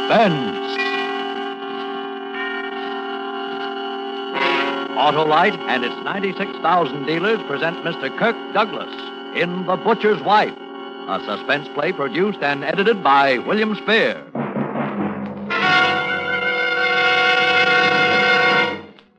Suspense. Autolite and its 96,000 dealers present Mr. Kirk Douglas in The Butcher's Wife, a suspense play produced and edited by William Spear.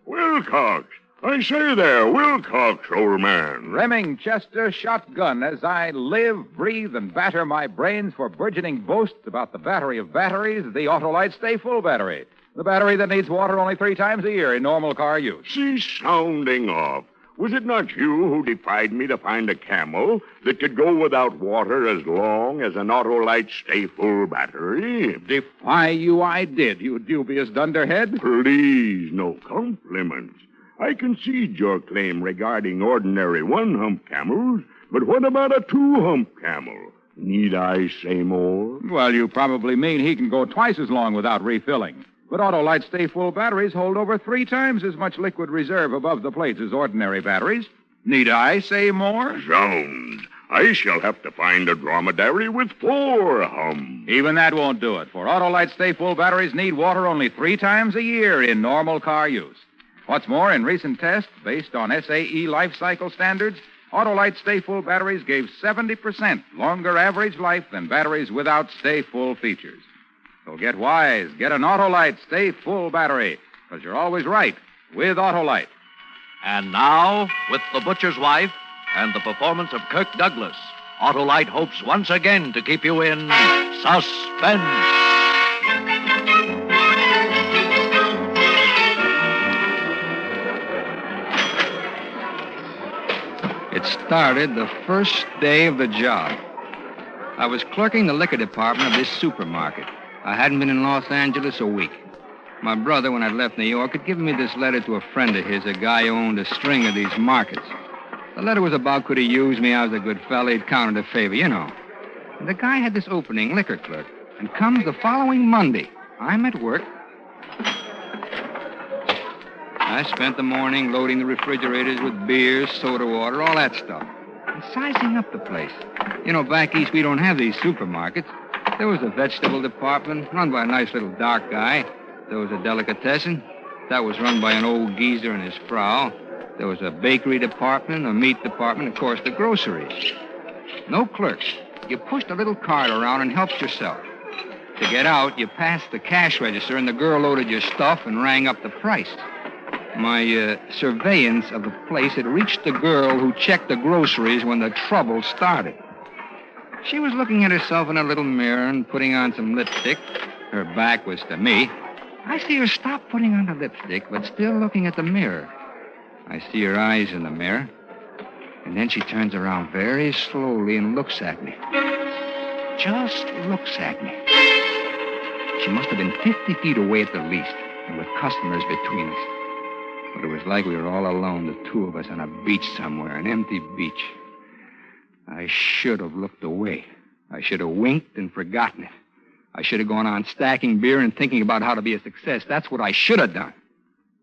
Wilcox! I say there, Wilcox, old man. Remingchester shotgun as I live, breathe, and batter my brains for burgeoning boasts about the battery of batteries, the Autolite Stay Full battery. The battery that needs water only 3 times a year in normal car use. Cease sounding off. Was it not you who defied me to find a camel that could go without water as long as an Autolite Stay Full battery? Defy you I did, you dubious dunderhead. Please, no compliments. I concede your claim regarding ordinary one-hump camels, but what about a two-hump camel? Need I say more? Well, you probably mean he can go twice as long without refilling. But Autolite Stay Full batteries hold over 3 times as much liquid reserve above the plates as ordinary batteries. Need I say more? Zounds. I shall have to find a dromedary with 4 humps. Even that won't do it, for Autolite Stay Full batteries need water only 3 times a year in normal car use. What's more, in recent tests, based on SAE life cycle standards, Autolite Stay Full batteries gave 70% longer average life than batteries without Stay Full features. So get wise. Get an Autolite Stay Full battery, because you're always right with Autolite. And now, with The Butcher's Wife and the performance of Kirk Douglas, Autolite hopes once again to keep you in suspense. It started the first day of the job. I was clerking the liquor department of this supermarket. I hadn't been in Los Angeles a week. My brother, when I'd left New York, had given me this letter to a friend of his, a guy who owned a string of these markets. The letter was about could he use me. I was a good fella. He'd counted a favor, you know. And the guy had this opening, liquor clerk. And comes the following Monday. I'm at work. I spent the morning loading the refrigerators with beer, soda water, all that stuff. And sizing up the place. You know, back east, we don't have these supermarkets. There was a vegetable department run by a nice little dark guy. There was a delicatessen. That was run by an old geezer and his frau. There was a bakery department, a meat department, of course, the groceries. No clerks. You pushed a little cart around and helped yourself. To get out, you passed the cash register, and the girl loaded your stuff and rang up the price. My surveillance of the place had reached the girl who checked the groceries when the trouble started. She was looking at herself in a little mirror and putting on some lipstick. Her back was to me. I see her stop putting on the lipstick, but still looking at the mirror. I see her eyes in the mirror. And then she turns around very slowly and looks at me. Just looks at me. She must have been 50 feet away at the least, and with customers between us. But it was like we were all alone, the 2 of us on a beach somewhere, an empty beach. I should have looked away. I should have winked and forgotten it. I should have gone on stacking beer and thinking about how to be a success. That's what I should have done.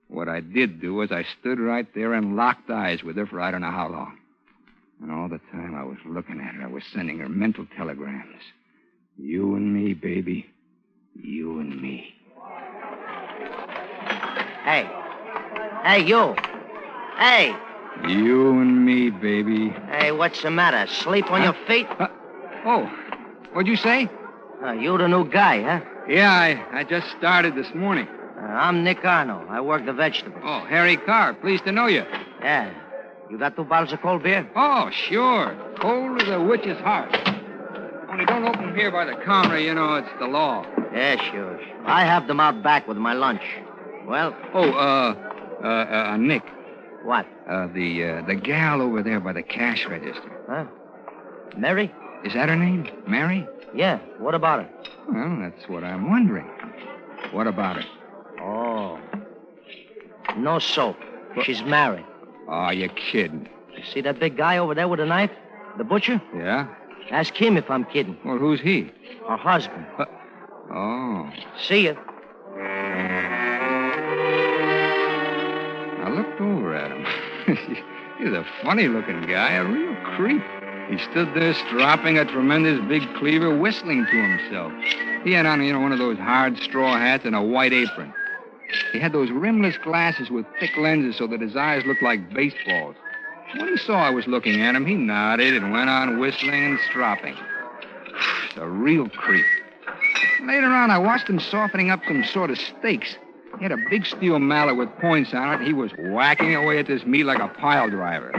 What I did do was I stood right there and locked eyes with her for I don't know how long. And all the time I was looking at her, I was sending her mental telegrams. You and me, baby. You and me. Hey. Hey, you. Hey. You and me, baby. Hey, what's the matter? Sleep on your feet? Oh, what'd you say? You the new guy, huh? Yeah, I just started this morning. I'm Nick Arno. I work the vegetables. Oh, Harry Carr. Pleased to know you. Yeah. You got 2 bottles of cold beer? Oh, sure. Cold as a witch's heart. Only don't open them here by the counter, you know, it's the law. Yeah, sure. I have them out back with my lunch. Well? Nick. What? The gal over there by the cash register. Huh? Mary? Is that her name? Mary? Yeah. What about her? Well, that's what I'm wondering. What about her? Oh. No soap. She's married. Oh, you're kidding. You see that big guy over there with a knife? The butcher? Yeah? Ask him if I'm kidding. Well, who's he? Her husband. Oh. See ya. I looked over at him. He's a funny-looking guy, a real creep. He stood there stropping a tremendous big cleaver, whistling to himself. He had on, one of those hard straw hats and a white apron. He had those rimless glasses with thick lenses so that his eyes looked like baseballs. When he saw I was looking at him, he nodded and went on whistling and stropping. A real creep. Later on, I watched him softening up some sort of steaks. He had a big steel mallet with points on it. He was whacking away at this meat like a pile driver.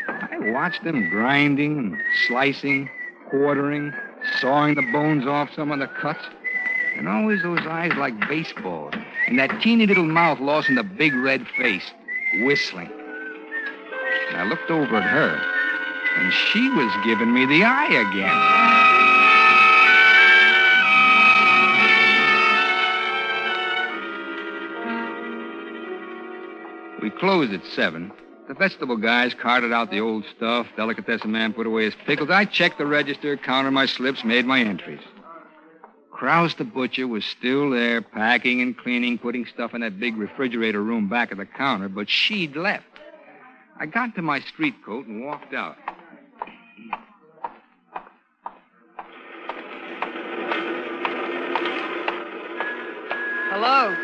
I watched him grinding and slicing, quartering, sawing the bones off some of the cuts. And always those eyes like baseballs. And that teeny little mouth lost in the big red face, whistling. And I looked over at her, and she was giving me the eye again. We closed at 7. The vegetable guys carted out the old stuff. Delicatessen man put away his pickles. I checked the register, counted my slips, made my entries. Krause the butcher was still there, packing and cleaning, putting stuff in that big refrigerator room back of the counter, but she'd left. I got to my street coat and walked out. Hello?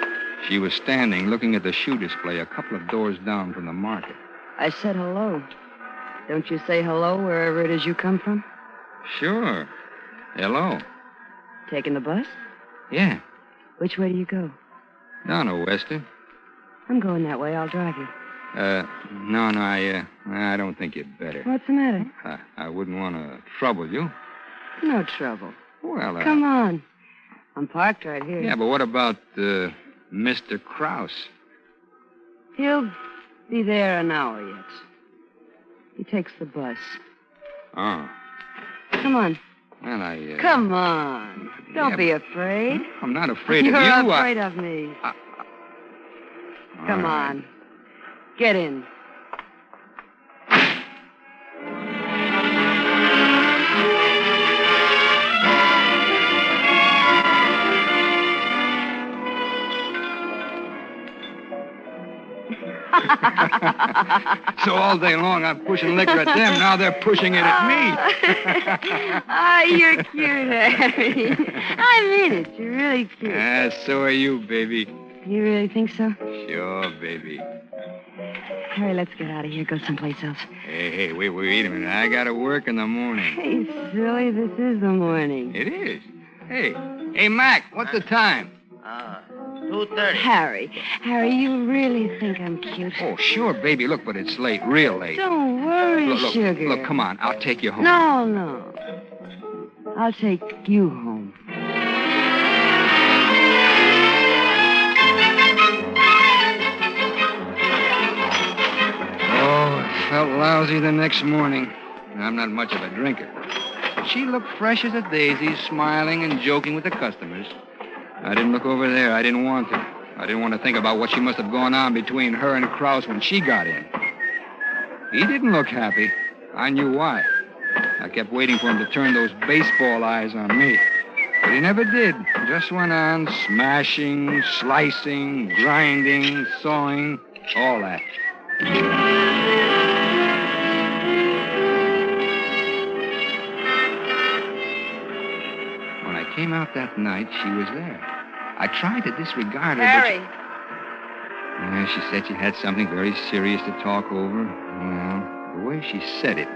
She was standing, looking at the shoe display a couple of doors down from the market. I said hello. Don't you say hello wherever it is you come from? Sure. Hello. Taking the bus? Yeah. Which way do you go? Down to Wester. I'm going that way. I'll drive you. No, I don't think you'd better. What's the matter? I wouldn't want to trouble you. No trouble. Well, Come on. I'm parked right here. Yeah, but what about, Mr. Krause? He'll be there an hour yet. He takes the bus. Oh. Come on. Well, Come on. Don't be afraid. I'm not afraid of you. You're afraid of me. Come on. Get in. So all day long I'm pushing liquor at them. Now they're pushing it at me. You're cute, Harry. I mean it. You're really cute. So are you, baby. You really think so? Sure, baby. Harry, let's get out of here. Go someplace else. Hey, wait a minute. I gotta work in the morning. Hey, silly, this is the morning. It is. Hey, Mac, what's the time? 2:30. Harry, you really think I'm cute? Oh, sure, baby. Look, but it's late, real late. Don't worry, Look, sugar. Look, come on. I'll take you home. No. I'll take you home. Oh, it felt lousy the next morning. I'm not much of a drinker. But she looked fresh as a daisy, smiling and joking with the customers. I didn't look over there. I didn't want to. I didn't want to think about what she must have gone on between her and Krause when she got in. He didn't look happy. I knew why. I kept waiting for him to turn those baseball eyes on me. But he never did. Just went on smashing, slicing, grinding, sawing, all that. When I came out that night, she was there. I tried to disregard her, Harry. Yeah, she said she had something very serious to talk over. Well, the way she said it,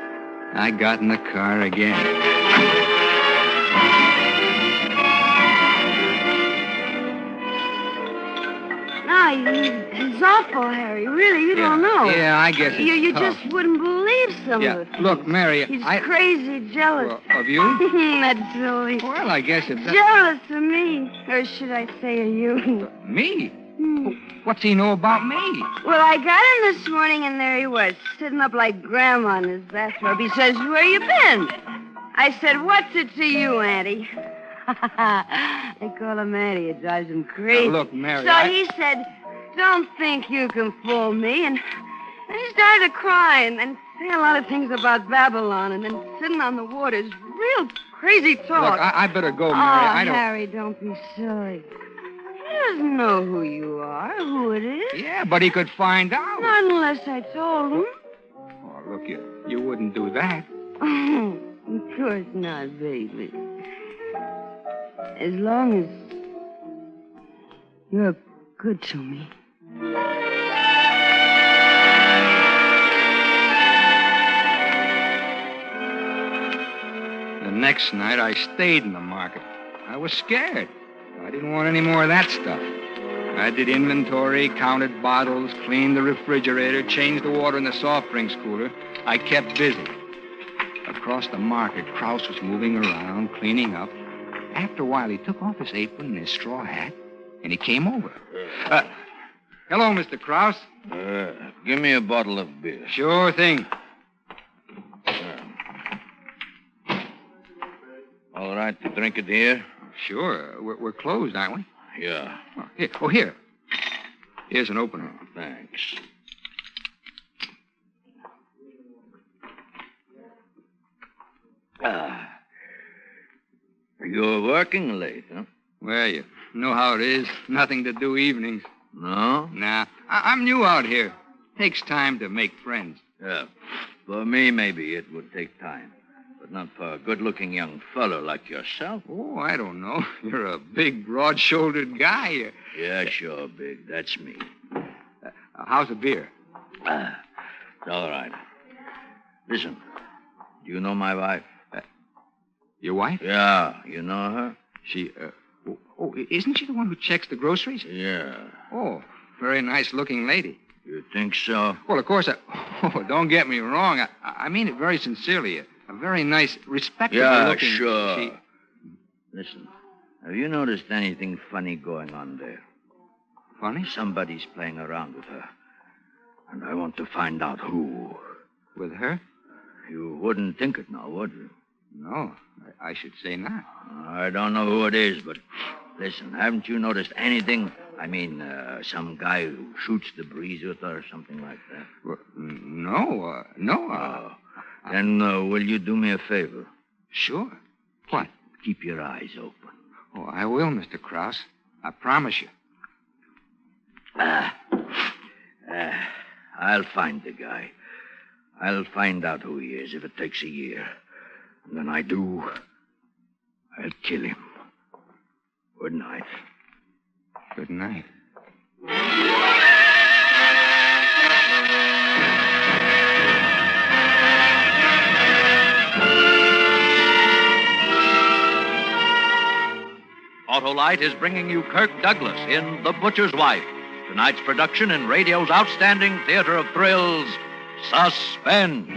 I got in the car again. He's awful, Harry. Really, you don't know. Yeah, I guess it's You tough. just wouldn't believe some of the things. Look, Mary, He's crazy jealous. Well, of you? That's silly. Well, I guess it's... Jealous of me. Or should I say of you? Me? What's he know about me? Well, I got him this morning, and there he was, sitting up like Grandma in his bathrobe. He says, where you been? I said, what's it to you, Auntie? They call him Auntie. It drives him crazy. Now, look, Mary, So he said, don't think you can fool me. And he started to cry and say a lot of things about Babylon and then sitting on the waters. Real crazy talk. Look, I better go, Mary. I don't... Harry, don't be silly. He doesn't know who you are, who it is. Yeah, but he could find out. Not unless I told him. Oh, look, you wouldn't do that. Oh, of course not, baby. As long as you're good to me. The next night, I stayed in the market. I was scared. I didn't want any more of that stuff. I did inventory, counted bottles, cleaned the refrigerator, changed the water in the soft drinks cooler. I kept busy. Across the market, Krause was moving around, cleaning up. After a while, he took off his apron and his straw hat, and he came over. Hello, Mr. Krause. Give me a bottle of beer. Sure thing. All right to drink it here? Sure. We're closed, aren't we? Yeah. Here. Here's an opener. Thanks. You're working late, huh? Well, you know how it is. Nothing to do evenings. No? Nah. I'm new out here. Takes time to make friends. Yeah. For me, maybe it would take time. But not for a good-looking young fellow like yourself. Oh, I don't know. You're a big, broad-shouldered guy. Yeah, sure, Big. That's me. How's the beer? It's all right. Listen, do you know my wife? Your wife? Yeah, you know her? She, isn't she the one who checks the groceries? Yeah. Oh, very nice-looking lady. You think so? Well, of course, don't get me wrong. I mean it very sincerely. A very nice, respectable-looking... Yeah, sure. Listen, have you noticed anything funny going on there? Funny? Somebody's playing around with her. And I want to find out who. With her? You wouldn't think it now, would you? No, I should say not. I don't know who it is, but listen, haven't you noticed anything? I mean, some guy who shoots the breeze with her or something like that? Well, no. Then will you do me a favor? Sure. What? Keep your eyes open. Oh, I will, Mr. Krause. I promise you. I'll find the guy. I'll find out who he is if it takes a year. And when I do, I'll kill him. Good night. Good night. Autolite is bringing you Kirk Douglas in The Butcher's Wife. Tonight's production in radio's outstanding theater of thrills, Suspense.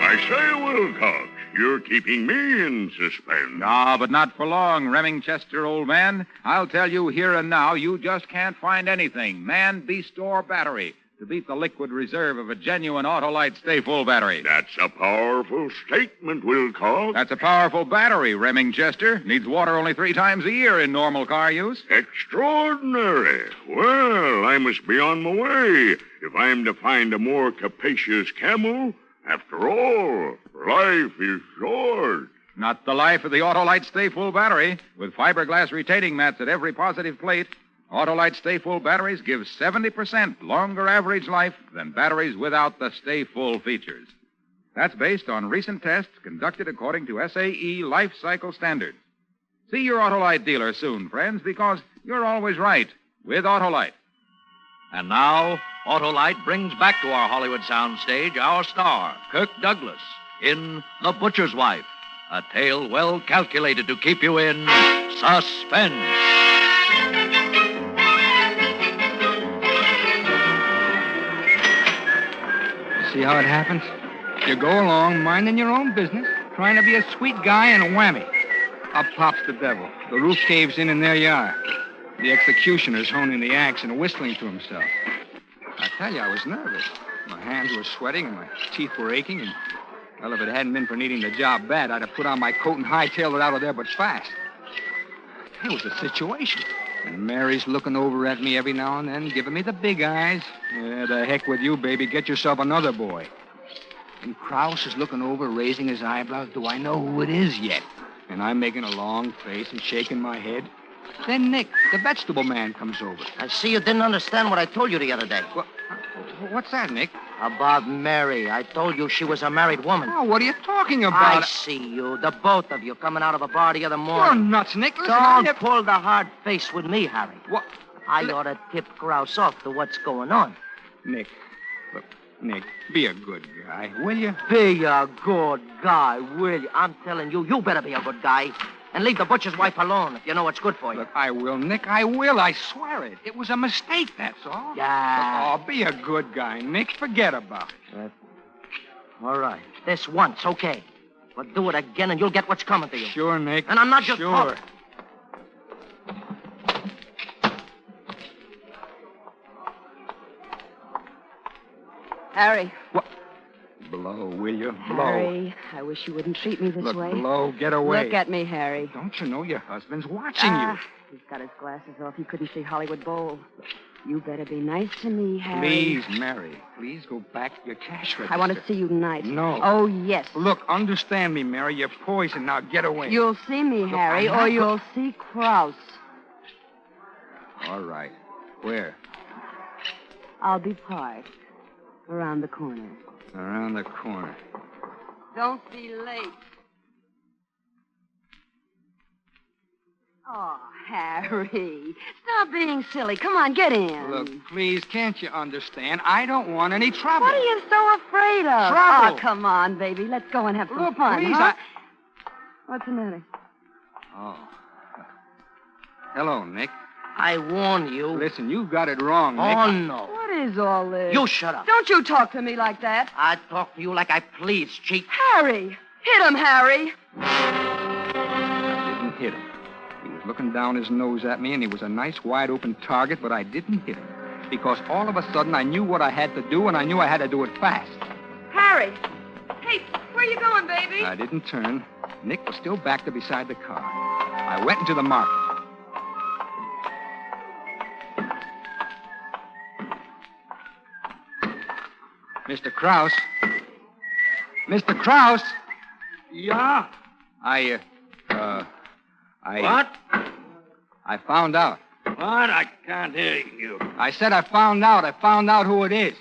I say, Wilcox, you're keeping me in suspense. No, but not for long, Remingchester, old man. I'll tell you here and now, you just can't find anything, man, beast, or battery, to beat the liquid reserve of a genuine Autolite Stay-Full battery. That's a powerful statement, Wilcox. That's a powerful battery, Remingchester. Needs water only 3 times a year in normal car use. Extraordinary. Well, I must be on my way if I'm to find a more capacious camel. After all, life is short. Not the life of the Autolite Stay-Full battery. With fiberglass retaining mats at every positive plate, Autolite Stay-Full batteries give 70% longer average life than batteries without the Stay-Full features. That's based on recent tests conducted according to SAE life cycle standards. See your Autolite dealer soon, friends, because you're always right with Autolite. And now, Autolite brings back to our Hollywood soundstage our star, Kirk Douglas, in The Butcher's Wife, a tale well calculated to keep you in suspense. See how it happens? You go along minding your own business, trying to be a sweet guy, and whammy. Up pops the devil. The roof caves in, and there you are. The executioner's honing the axe and whistling to himself. I tell you, I was nervous. My hands were sweating and my teeth were aching, and, well, if it hadn't been for needing the job bad, I'd have put on my coat and hightailed it out of there, but fast. It was a situation. And Mary's looking over at me every now and then, giving me the big eyes. Yeah, the heck with you, baby. Get yourself another boy. And Krause is looking over, raising his eyebrows. Do I know who it is yet? And I'm making a long face and shaking my head. Then Nick, the vegetable man, comes over. I see you didn't understand what I told you the other day. What's that, Nick? About Mary. I told you she was a married woman. Oh, what are you talking I about? see you, the both of you, coming out of a bar the other You're morning. nuts, Nick. Listen, Don't pull the hard face with me, Harry. What? I ought to tip Grouse off to what's going on. Nick, look, Nick, be a good guy, will you? Be a good guy, will you? I'm telling you, you better be a good guy. And leave the butcher's wife alone if you know what's good for you. Look, I will, Nick. I will. I swear it. It was a mistake, that's all. Yeah. Look, be a good guy, Nick. Forget about it. All right. This once, okay. But do it again and you'll get what's coming to you. Sure, Nick. And I'm not just sure. talking. Harry. What? Blow, will you? Blow. Harry, I wish you wouldn't treat me this Look, way. Blow, get away. Look at me, Harry. Don't you know your husband's watching you? He's got his glasses off. He couldn't see Hollywood Bowl. You better be nice to me, Harry. Please, Mary. Please go back to your cash register. I want to see you tonight. No. Oh, yes. Look, understand me, Mary. You're poisoned. Now get away. You'll see me, Harry, I'm or not you'll see Krause. All right. Where? I'll be parked around the corner. Around the corner. Don't be late. Oh, Harry. Stop being silly. Come on, get in. Look, please, can't you understand? I don't want any trouble. What are you so afraid of? Trouble. Oh, come on, baby. Let's go and have some Look, fun, please, huh? What's the matter? Oh. Hello, Nick. I warn you. Listen, you've got it wrong, Nick. Oh, no. What is all this? You shut up. Don't you talk to me like that. I talk to you like I please, cheat. Harry! Hit him, Harry! I didn't hit him. He was looking down his nose at me, and he was a nice, wide-open target, but I didn't hit him. Because all of a sudden, I knew what I had to do, and I knew I had to do it fast. Harry! Hey, where you going, baby? I didn't turn. Nick was still back there beside the car. I went into the market. Mr. Krause. Mr. Krause! Yeah? What? I found out. What? I can't hear you. I said I found out. I found out who it is.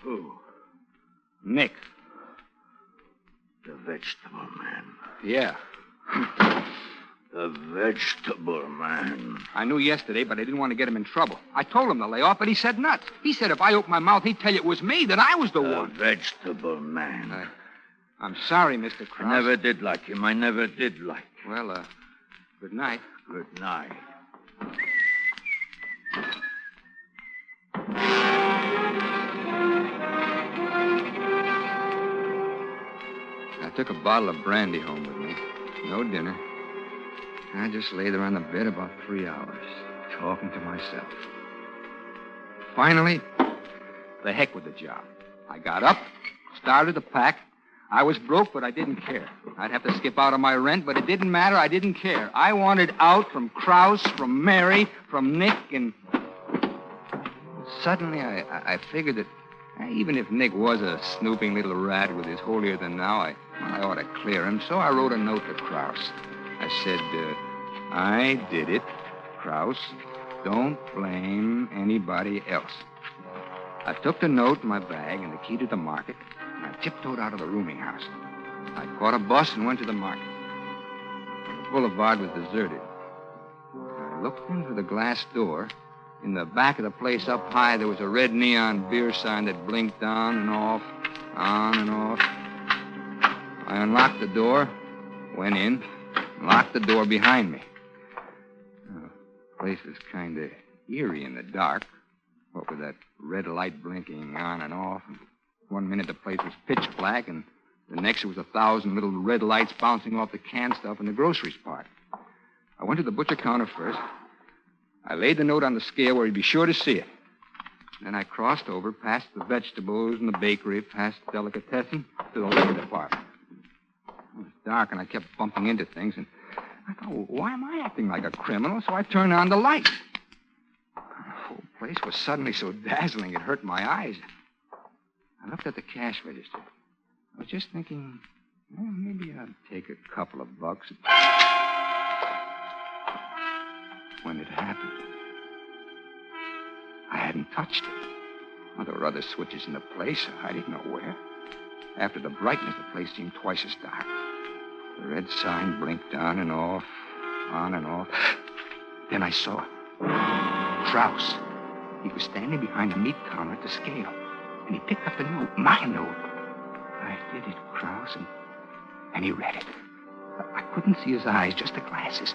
Who? Nick. The vegetable man. Yeah. The vegetable man. I knew yesterday, but I didn't want to get him in trouble. I told him to lay off, but he said nuts. He said if I opened my mouth, he'd tell you it was me, that I was the one. Vegetable man. I'm sorry, Mr. Krause. I never did like him. I never did like him. Well, good night. Good night. I took a bottle of brandy home with me. No dinner. I just lay there on the bed about 3 hours, talking to myself. Finally, the heck with the job. I got up, started to pack. I was broke, but I didn't care. I'd have to skip out on my rent, but it didn't matter. I didn't care. I wanted out from Krause, from Mary, from Nick, and... Suddenly, I figured that even if Nick was a snooping little rat with his holier-than-thou, I ought to clear him. So I wrote a note to Krause. I said, I did it, Krause. Don't blame anybody else. I took the note in my bag and the key to the market, and I tiptoed out of the rooming house. I caught a bus and went to the market. The boulevard was deserted. I looked into the glass door. In the back of the place up high, there was a red neon beer sign that blinked on and off, on and off. I unlocked the door, went in, and locked the door behind me. The place was kind of eerie in the dark, what with that red light blinking on and off. And 1 minute the place was pitch black, and the next there was 1,000 little red lights bouncing off the canned stuff in the groceries part. I went to the butcher counter first. I laid the note on the scale where he'd be sure to see it. Then I crossed over, past the vegetables and the bakery, past the delicatessen, to the liquor department. It was dark, and I kept bumping into things, and I thought, well, why am I acting like a criminal? So I turned on the light. The whole place was suddenly so dazzling it hurt my eyes. I looked at the cash register. I was just thinking, well, maybe I'd take a couple of bucks. hadn't touched it. Well, there were other switches in the place. I didn't know where. After the brightness, the place seemed twice as dark. The red sign blinked on and off, on and off. Then I saw Krause. He was standing behind the meat counter at the scale, and he picked up the note, my note. I did it, Krause, and he read it. I couldn't see his eyes, just the glasses.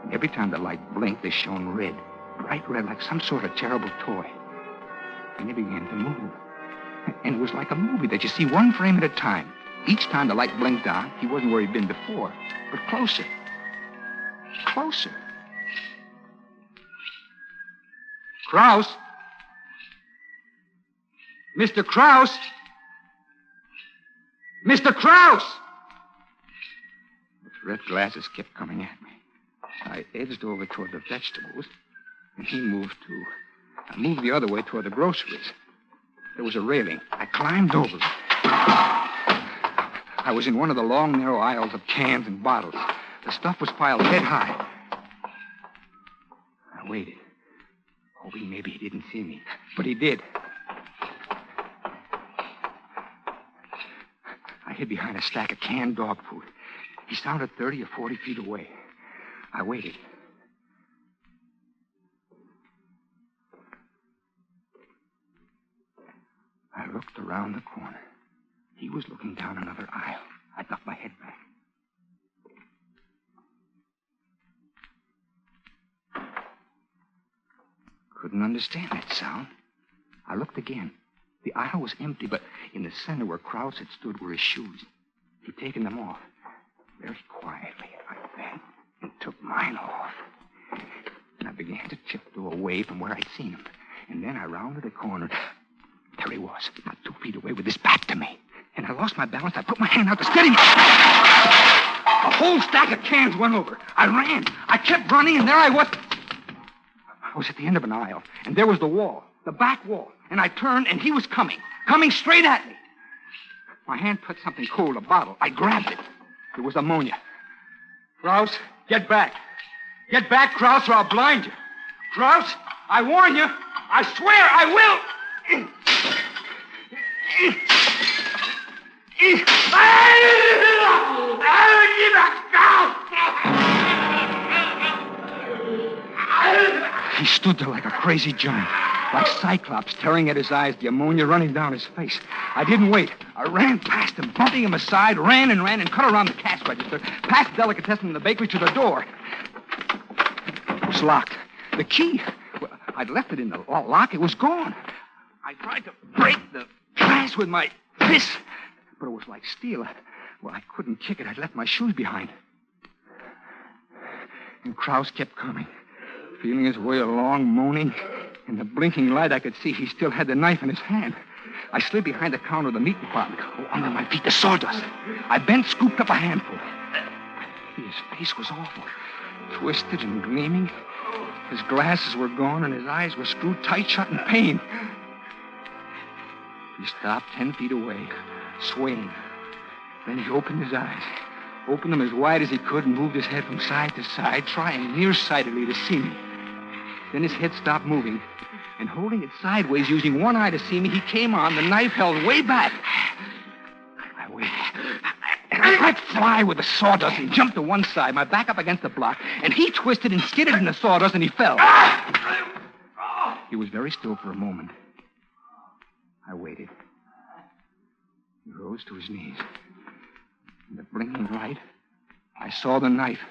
And every time the light blinked, they shone red, bright red, like some sort of terrible toy. And he began to move. And it was like a movie that you see one frame at a time. Each time the light blinked on, he wasn't where he'd been before, but closer. Closer. Krause? Mr. Krause? Mr. Krause! The red glasses kept coming at me. I edged over toward the vegetables, and he moved too. I moved the other way toward the groceries. There was a railing. I climbed over it. I was in one of the long, narrow aisles of cans and bottles. The stuff was piled head high. I waited, hoping maybe he didn't see me. But he did. I hid behind a stack of canned dog food. He sounded 30 or 40 feet away. I waited. I looked around the corner. He was looking down another aisle. I ducked my head back. Couldn't understand that sound. I looked again. The aisle was empty, but in the center where Krause had stood were his shoes. He'd taken them off. Very quietly, I bent and took mine off. And I began to tiptoe away from where I'd seen him. And then I rounded a corner. There he was, not 2 feet away with his back to me. And I lost my balance. I put my hand out to steady me. A whole stack of cans went over. I ran. I kept running, and there I was. I was at the end of an aisle, and there was the wall, the back wall. And I turned, and he was coming straight at me. My hand touched something cold, a bottle. I grabbed it. It was ammonia. Krause, get back. Get back, Krause, or I'll blind you. Krause, I warn you. I swear I will. He stood there like a crazy giant, like Cyclops tearing at his eyes, the ammonia running down his face. I didn't wait. I ran past him, bumping him aside, ran and cut around the cash register, past the delicatessen in the bakery to the door. It was locked. The key, well, I'd left it in the lock. It was gone. I tried to break the glass with my fist, but it was like steel. Well, I couldn't kick it. I'd left my shoes behind. And Krause kept coming, feeling his way along, moaning. In the blinking light, I could see he still had the knife in his hand. I slid behind the counter of the meat department. Oh, under my feet, the sawdust. I bent, scooped up a handful. His face was awful, twisted and gleaming. His glasses were gone, and his eyes were screwed tight shut in pain. He stopped 10 feet away, swaying. Then he opened his eyes, opened them as wide as he could, and moved his head from side to side, trying nearsightedly to see me. Then his head stopped moving, and holding it sideways, using one eye to see me, he came on, the knife held way back. I waited. And I let fly with the sawdust and jumped to one side, my back up against the block, and he twisted and skidded in the sawdust, and he fell. He was very still for a moment. I waited. He rose to his knees. In the blinking light, I saw the knife.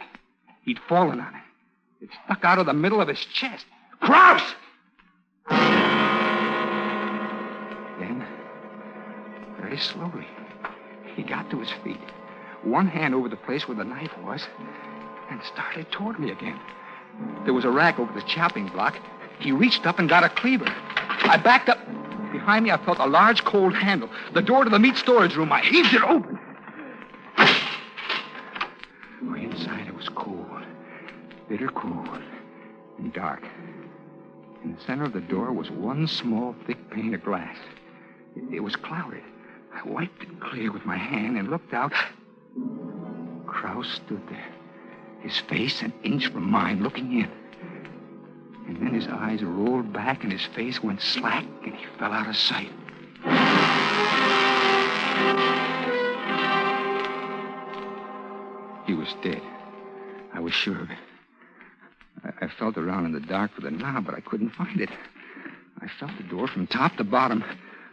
He'd fallen on it. It stuck out of the middle of his chest. Krause! Then, very slowly, he got to his feet, one hand over the place where the knife was, and started toward me again. There was a rack over the chopping block. He reached up and got a cleaver. I backed up. Behind me, I felt a large, cold handle. The door to the meat storage room. I heaved it open. Inside, it was cold, bitter cold, and dark. In the center of the door was one small, thick pane of glass. It was clouded. I wiped it clear with my hand and looked out. Krause stood there, his face an inch from mine, looking in. And And then his eyes rolled back and his face went slack and he fell out of sight. He was dead. I was sure of it. I felt around in the dark for the knob, but I couldn't find it. I felt the door from top to bottom.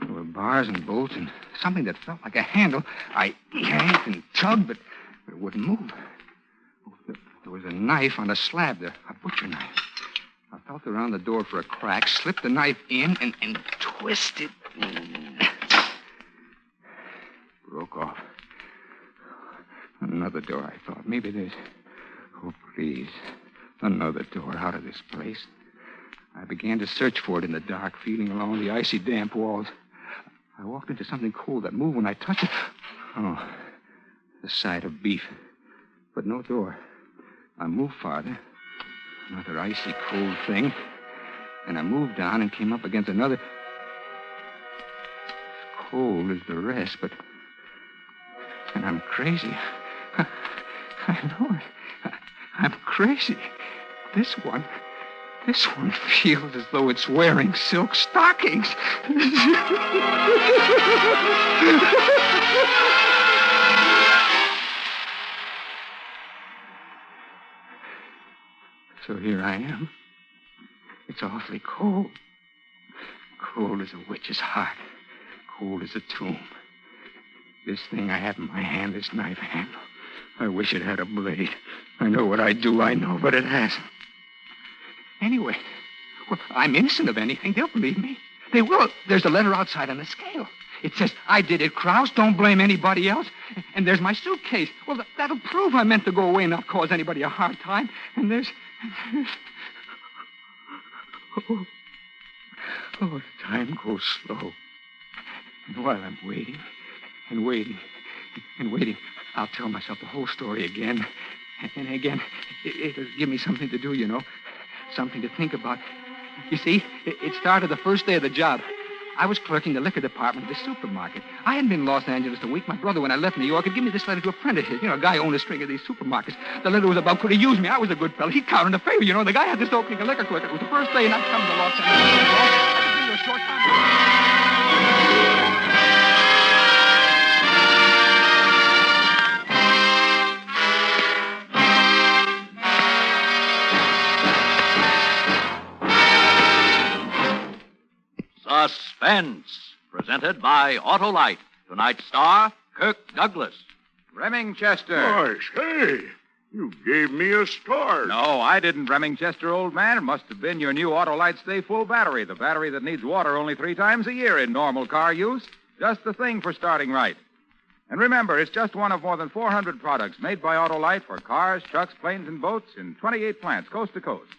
There were bars and bolts and something that felt like a handle. I yanked and tugged, but it wouldn't move. There was a knife on a slab there, a butcher knife. I felt around the door for a crack, slipped the knife in, and twisted. Broke off. Another door, I thought. Maybe there's... Oh, please. Another door out of this place. I began to search for it in the dark, feeling along the icy, damp walls. I walked into something cold that moved when I touched it. Oh, the side of beef. But no door. I moved farther. Another icy, cold thing. And I moved on and came up against another... As cold as the rest, but... And I'm crazy. I know it. I'm crazy. This one feels as though it's wearing silk stockings. So here I am. It's awfully cold. Cold as a witch's heart. Cold as a tomb. This thing I have in my hand, this knife handle, I wish it had a blade. I know what I do, I know, but it hasn't. Anyway, well, I'm innocent of anything. They'll believe me. They will. There's a letter outside on the scale. It says, I did it, Krause. Don't blame anybody else. And there's my suitcase. Well, that'll prove I meant to go away and not cause anybody a hard time. And there's... Oh, the time goes slow. And while I'm waiting and waiting and waiting, I'll tell myself the whole story again. And again, it'll give me something to do, you know. Something to think about. You see, it started the first day of the job. I was clerking the liquor department of the supermarket. I hadn't been in Los Angeles a week. My brother, when I left New York, had given me this letter to a friend of his. You know, a guy who owned a string of these supermarkets. The letter was about could he use me. I was a good fellow. He counted a favor, you know. The guy had this opening a liquor clerk. It was the first day, and I'd come to Los Angeles. I could give you a short time. Suspense, presented by Autolite. Tonight's star, Kirk Douglas. Remingchester. Gosh, hey, you gave me a start. No, I didn't, Remingchester, old man. It must have been your new Autolite Stay Full battery, the battery that needs water only 3 times a year in normal car use. Just the thing for starting right. And remember, it's just one of more than 400 products made by Autolite for cars, trucks, planes, and boats in 28 plants coast to coast.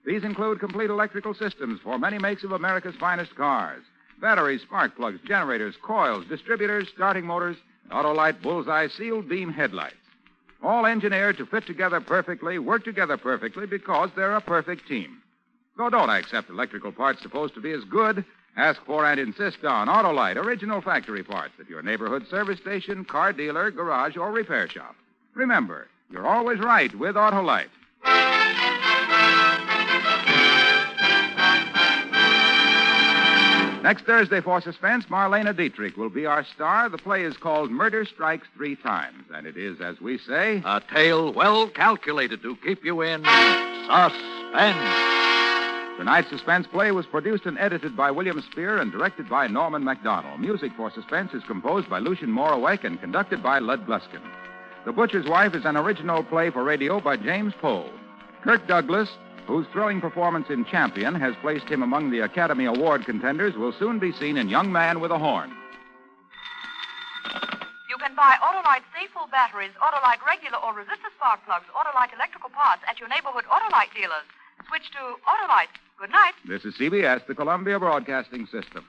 These include complete electrical systems for many makes of America's finest cars. Batteries, spark plugs, generators, coils, distributors, starting motors, Autolite bullseye sealed beam headlights. All engineered to fit together perfectly, work together perfectly because they're a perfect team. So don't accept electrical parts supposed to be as good. Ask for and insist on Autolite original factory parts at your neighborhood service station, car dealer, garage, or repair shop. Remember, you're always right with Autolite. Next Thursday for Suspense, Marlena Dietrich will be our star. The play is called Murder Strikes 3 Times, and it is, as we say... A tale well calculated to keep you in suspense. Tonight's Suspense play was produced and edited by William Spear and directed by Norman MacDonald. Music for Suspense is composed by Lucien Morawek and conducted by Lud Gluskin. The Butcher's Wife is an original play for radio by James Poe. Kirk Douglas, whose thrilling performance in Champion has placed him among the Academy Award contenders, will soon be seen in Young Man with a Horn. You can buy Autolite Stay Full batteries, Autolite regular or resistor spark plugs, Autolite electrical parts at your neighborhood Autolite dealers. Switch to Autolite. Good night. This is CBS, the Columbia Broadcasting System.